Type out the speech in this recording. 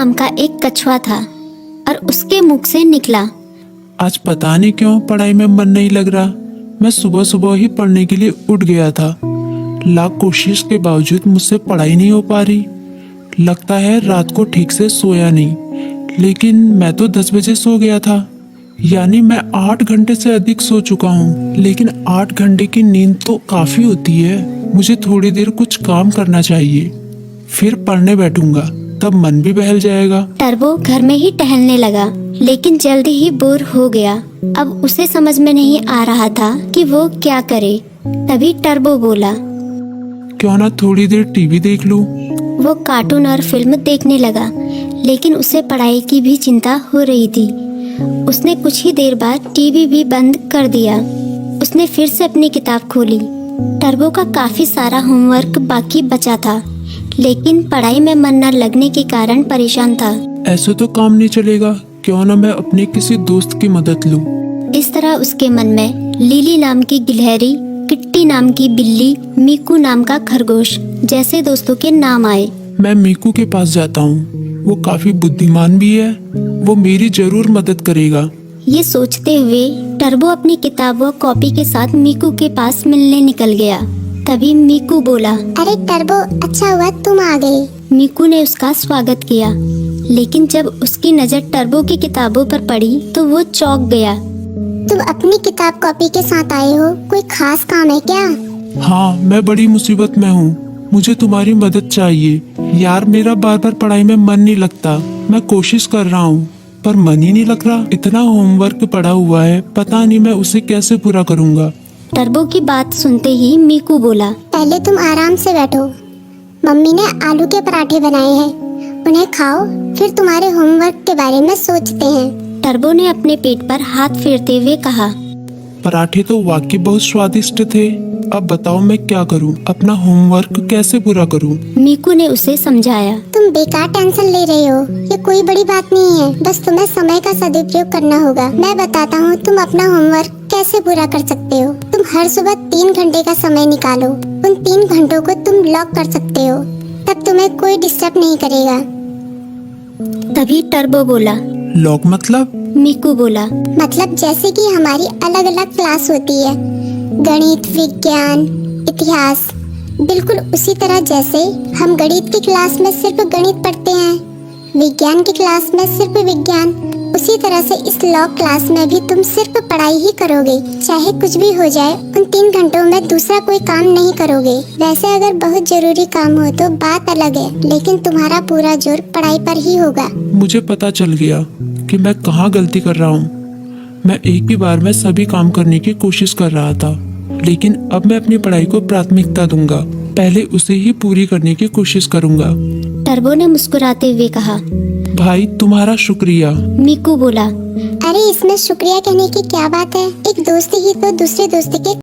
नाम का एक कछुआ था और उसके मुख से निकला, आज पता नहीं क्यों पढ़ाई में मन नहीं लग रहा। मैं सुबह सुबह ही पढ़ने के लिए उठ गया था। लाख कोशिश के बावजूद मुझसे पढ़ाई नहीं हो पा रही। लगता है रात को ठीक से सोया नहीं। लेकिन मैं तो 10 बजे सो गया था, यानी मैं 8 घंटे से अधिक सो चुका हूँ। लेकिन 8 घंटे की नींद तो काफी होती है। मुझे थोड़ी देर कुछ काम करना चाहिए, फिर पढ़ने बैठूंगा, तब मन भी बहल जाएगा। टर्बो घर में ही टहलने लगा, लेकिन जल्दी ही बोर हो गया। अब उसे समझ में नहीं आ रहा था कि वो क्या करे। तभी टर्बो बोला, क्यों ना थोड़ी देर टीवी देख लूं। वो कार्टून और फिल्म देखने लगा, लेकिन उसे पढ़ाई की भी चिंता हो रही थी। उसने कुछ ही देर बाद टीवी भी बंद कर दिया। उसने फिर से अपनी किताब खोली। टर्बो का काफी सारा होमवर्क बाकी बचा था, लेकिन पढ़ाई में मन न लगने के कारण परेशान था। ऐसे तो काम नहीं चलेगा, क्यों ना मैं अपने किसी दोस्त की मदद लूं। इस तरह उसके मन में लिली नाम की गिलहरी, किट्टी नाम की बिल्ली, मीकू नाम का खरगोश जैसे दोस्तों के नाम आए। मैं मीकू के पास जाता हूँ, वो काफी बुद्धिमान भी है, वो मेरी जरूर मदद करेगा। ये सोचते हुए टर्बो अपनी किताब व कॉपी के साथ मीकू के पास मिलने निकल गया। तभी मीकू बोला, अरे टर्बो, अच्छा हुआ तुम आ गए। मीकू ने उसका स्वागत किया, लेकिन जब उसकी नजर टर्बो की किताबों पर पड़ी तो वो चौंक गया। तुम अपनी किताब कॉपी के साथ आए हो, कोई खास काम है क्या? हाँ, मैं बड़ी मुसीबत में हूँ, मुझे तुम्हारी मदद चाहिए। यार, मेरा बार बार पढ़ाई में मन नहीं लगता। मैं कोशिश कर रहा हूँ, पर मन ही नहीं लग रहा। इतना होमवर्क पड़ा हुआ है, पता नहीं मैं उसे कैसे पूरा करूँगा। टर्बो की बात सुनते ही मीकू बोला, पहले तुम आराम से बैठो। मम्मी ने आलू के पराठे बनाए हैं, उन्हें खाओ, फिर तुम्हारे होमवर्क के बारे में सोचते हैं। टर्बो ने अपने पेट पर हाथ फेरते हुए कहा, पराठे तो वाकई बहुत स्वादिष्ट थे। अब बताओ मैं क्या करूं, अपना होमवर्क कैसे पूरा करूं? मीकू ने उसे समझाया, तुम बेकार टेंशन ले रहे हो, ये कोई बड़ी बात नहीं है, बस तुम्हें समय का सदुपयोग करना होगा। मैं बताता हूँ तुम अपना होमवर्क कैसे पूरा कर सकते हो। तुम हर सुबह 3 घंटे का समय निकालो, उन 3 घंटों को तुम लॉक कर सकते हो, तब तुम्हें कोई डिस्टर्ब नहीं करेगा। तभी टर्बो बोला, लॉक मतलब? मीकू बोला, मतलब जैसे कि हमारी अलग अलग क्लास होती है, गणित, विज्ञान, इतिहास, बिल्कुल उसी तरह जैसे हम गणित की क्लास में सिर्फ गणित पढ़ते हैं, विज्ञान की क्लास में सिर्फ विज्ञान, उसी तरह से इस लॉ क्लास में भी तुम सिर्फ पढ़ाई ही करोगे। चाहे कुछ भी हो जाए, उन 3 घंटों में दूसरा कोई काम नहीं करोगे। वैसे अगर बहुत जरूरी काम हो तो बात अलग है, लेकिन तुम्हारा पूरा जोर पढ़ाई पर ही होगा। मुझे पता चल गया कि मैं कहाँ गलती कर रहा हूँ। मैं एक ही बार में सभी काम करने की कोशिश कर रहा था, लेकिन अब मैं अपनी पढ़ाई को प्राथमिकता दूंगा। पहले उसे ही पूरी करने की कोशिश करूंगा। टर्बो ने मुस्कुराते हुए कहा, भाई तुम्हारा शुक्रिया। मीकू बोला, अरे इसमें शुक्रिया कहने की क्या बात है, एक दोस्त ही तो दूसरे दोस्त के